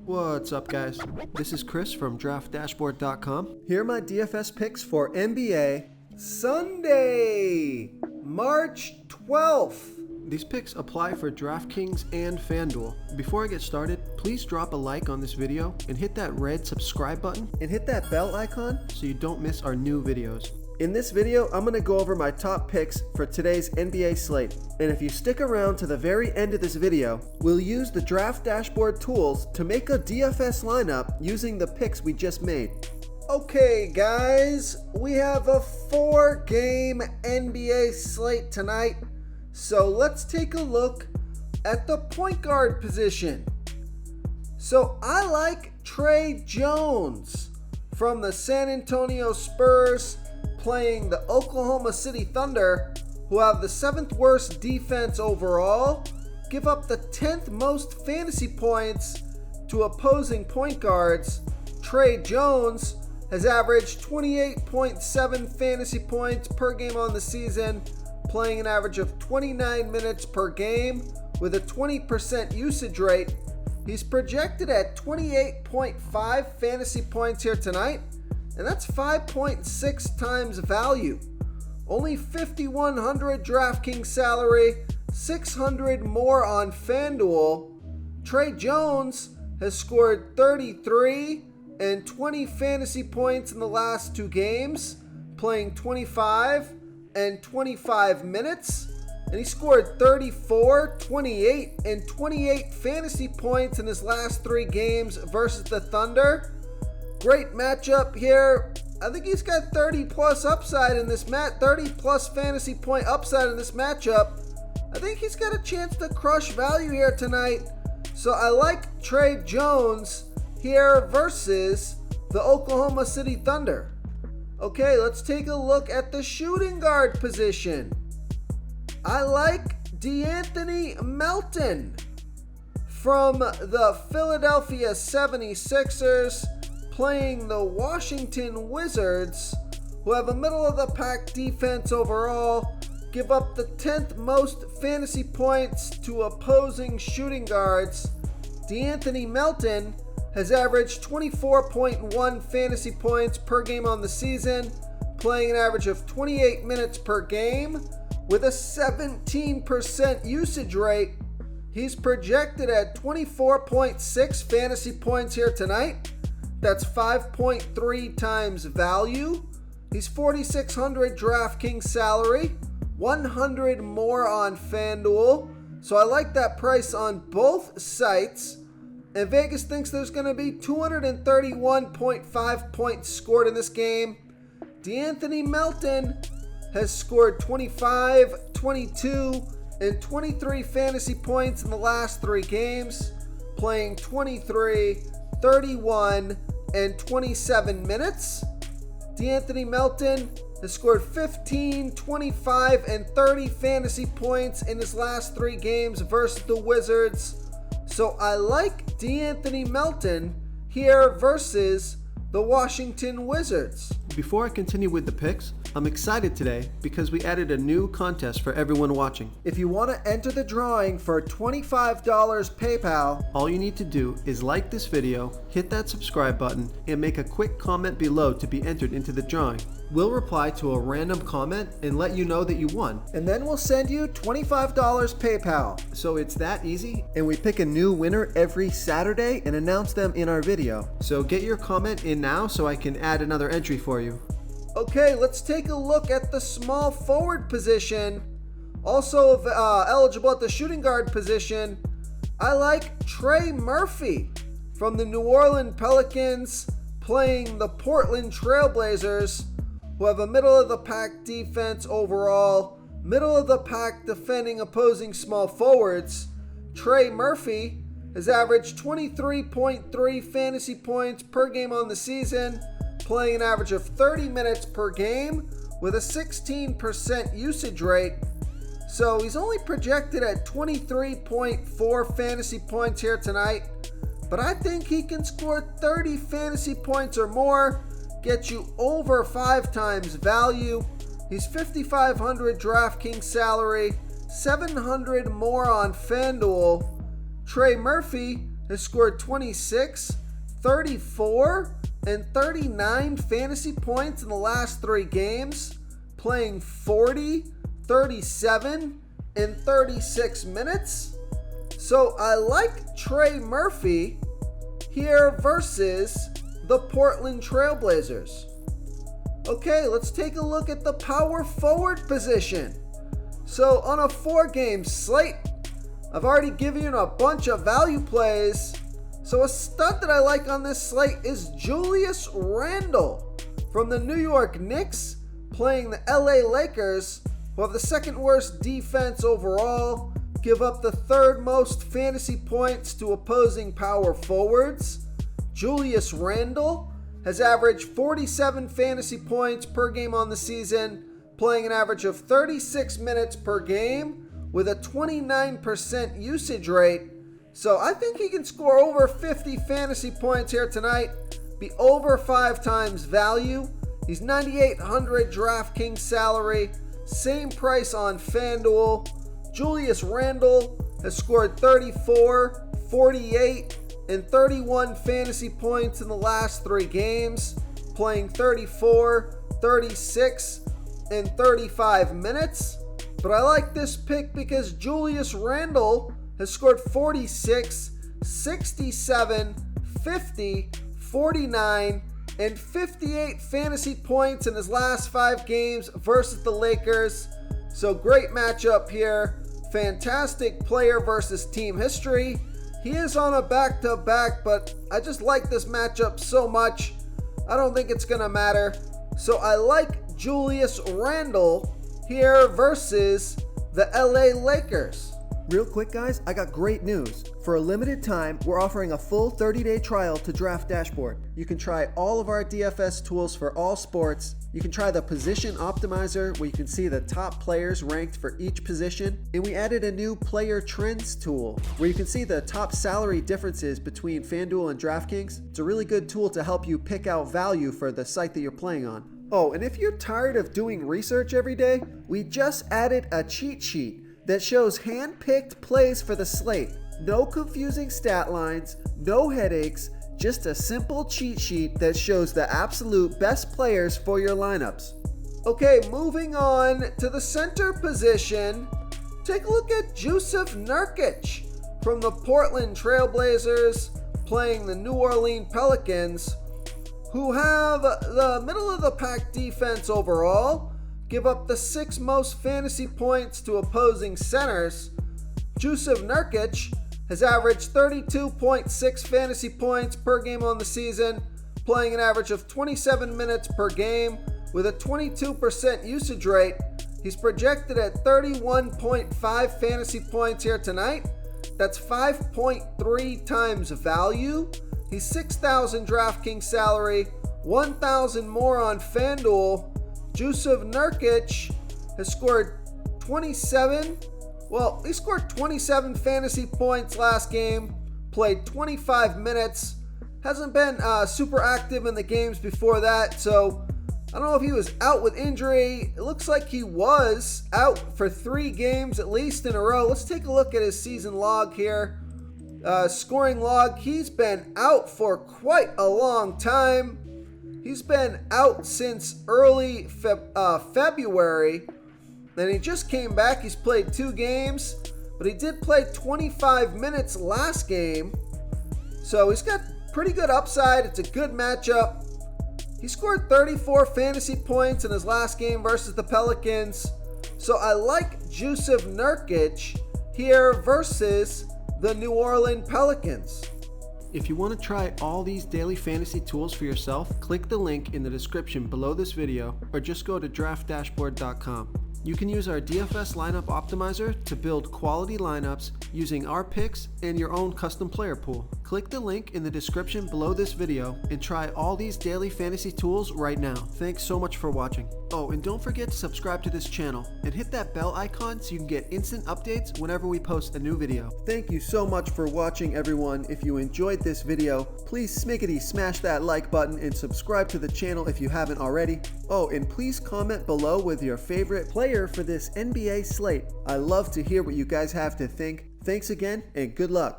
What's up, guys? This is Chris from DraftDashboard.com. Here are my DFS picks for NBA Sunday, March 12th. These picks apply for DraftKings and FanDuel. Before I get started, please drop a like on this video and hit that red subscribe button and hit that bell icon so you don't miss our new videos. In this video, I'm going to go over my top picks for today's NBA slate. And if you stick around to the very end of this video, we'll use the Draft Dashboard tools to make a DFS lineup using the picks we just made. Okay, guys, we have a 4-game NBA slate tonight. So let's take a look at the point guard position. So I like Trey Jones from the San Antonio Spurs playing the Oklahoma City Thunder, who have the 7th worst defense overall, give up the 10th most fantasy points to opposing point guards. Trey Jones has averaged 28.7 fantasy points per game on the season, playing an average of 29 minutes per game with a 20% usage rate. He's projected at 28.5 fantasy points here tonight, and that's 5.6 times value. Only 5,100 DraftKings salary, 600 more on FanDuel. Trey Jones has scored 33 and 20 fantasy points in the last 2 games, playing 25 and 25 minutes. And he scored 34, 28, and 28 fantasy points in his last 3 games versus the Thunder. Great matchup here. I think he's got 30 plus upside in this 30 plus fantasy point upside in this matchup. I think he's got a chance to crush value here tonight. So I like Trey Jones here versus the Oklahoma City Thunder. Okay, let's take a look at the shooting guard position. I like Melton from the Philadelphia 76ers playing the Washington Wizards, who have a middle-of-the-pack defense overall, give up the 10th most fantasy points to opposing shooting guards. Melton has averaged 24.1 fantasy points per game on the season, playing an average of 28 minutes per game with a 17% usage rate. He's projected at 24.6 fantasy points here tonight. That's 5.3 times value. He's 4,600 DraftKings salary, 100 more on FanDuel. So I like that price on both sites. And Vegas thinks there's going to be 231.5 points scored in this game. Melton has scored 25, 22, and 23 fantasy points in the last 3 games, playing 23, 31, and 27 minutes. Melton has scored 15, 25, and 30 fantasy points in his last 3 games versus the Wizards. So I like Melton here versus the Washington Wizards. Before I continue with the picks, I'm excited today because we added a new contest for everyone watching. If you want to enter the drawing for $25 PayPal, all you need to do is like this video, hit that subscribe button, and make a quick comment below to be entered into the drawing. We'll reply to a random comment and let you know that you won. And then we'll send you $25 PayPal. So it's that easy, and we pick a new winner every Saturday and announce them in our video. So get your comment in now so I can add another entry for you. Okay, let's take a look at the small forward position. Also eligible at the shooting guard position, I like Trey Murphy from the New Orleans Pelicans playing the Portland Trailblazers, who have a middle-of-the-pack defense overall, middle-of-the-pack defending opposing small forwards. Trey Murphy has averaged 23.3 fantasy points per game on the season, playing an average of 30 minutes per game with a 16% usage rate. So he's only projected at 23.4 fantasy points here tonight, but I think he can score 30 fantasy points or more, get you over 5 times value. He's 5,500 DraftKings salary, 700 more on FanDuel. Trey Murphy has scored 26, 34, and 39 fantasy points in the last 3 games, playing 40, 37, and 36 minutes. So I like Trey Murphy here versus the Portland Trailblazers. Okay, let's take a look at the power forward position. So on a 4-game slate, I've already given you a bunch of value plays. So a stud that I like on this slate is Julius Randle from the New York Knicks, playing the LA Lakers, who have the 2nd worst defense overall, give up the 3rd most fantasy points to opposing power forwards. Julius Randle has averaged 47 fantasy points per game on the season, playing an average of 36 minutes per game with a 29% usage rate. So I think he can score over 50 fantasy points here tonight, be over 5 times value. He's $9,800 DraftKings salary, same price on FanDuel. Julius Randle has scored 34, 48, and 31 fantasy points in the last 3 games, playing 34, 36, and 35 minutes. But I like this pick because Julius Randle has scored 46, 67, 50, 49, and 58 fantasy points in his last 5 games versus the Lakers. So great matchup here. Fantastic player versus team history. He is on a back-to-back, but I just like this matchup so much. I don't think it's going to matter. So I like Julius Randle here versus the LA Lakers. Real quick, guys, I got great news. For a limited time, we're offering a full 30-day trial to Draft Dashboard. You can try all of our DFS tools for all sports. You can try the Position Optimizer, where you can see the top players ranked for each position. And we added a new Player Trends tool, where you can see the top salary differences between FanDuel and DraftKings. It's a really good tool to help you pick out value for the site that you're playing on. Oh, and if you're tired of doing research every day, we just added a cheat sheet that shows hand-picked plays for the slate. No confusing stat lines, no headaches, just a simple cheat sheet that shows the absolute best players for your lineups. Okay, moving on to the center position. Take a look at Julius Nurkic from the Portland Trailblazers, playing the New Orleans Pelicans, who have the middle-of-the-pack defense overall, give up the 6th most fantasy points to opposing centers. Julius Nurkic has averaged 32.6 fantasy points per game on the season, playing an average of 27 minutes per game with a 22% usage rate. He's projected at 31.5 fantasy points here tonight. That's 5.3 times value. He's $6,000 DraftKings salary, $1,000 more on FanDuel. Julius Nurkic has scored 27 fantasy points last game, played 25 minutes, hasn't been super active in the games before that, so I don't know if he was out with injury. It looks like he was out for 3 games at least in a row. Let's take a look at his season log here. Scoring log, he's been out for quite a long time. He's been out since early February. Then he just came back. He's played 2 games, but he did play 25 minutes last game. So he's got pretty good upside. It's a good matchup. He scored 34 fantasy points in his last game versus the Pelicans. So I like Julius Nurkic here versus the New Orleans Pelicans. If you want to try all these daily fantasy tools for yourself, click the link in the description below this video or just go to draftdashboard.com. You can use our DFS lineup optimizer to build quality lineups using our picks and your own custom player pool. Click the link in the description below this video and try all these daily fantasy tools right now. Thanks so much for watching. Oh, and don't forget to subscribe to this channel and hit that bell icon so you can get instant updates whenever we post a new video. Thank you so much for watching, everyone. If you enjoyed this video, please smickety smash that like button and subscribe to the channel if you haven't already. Oh, and please comment below with your favorite player for this NBA slate. I love to hear what you guys have to think. Thanks again, and good luck.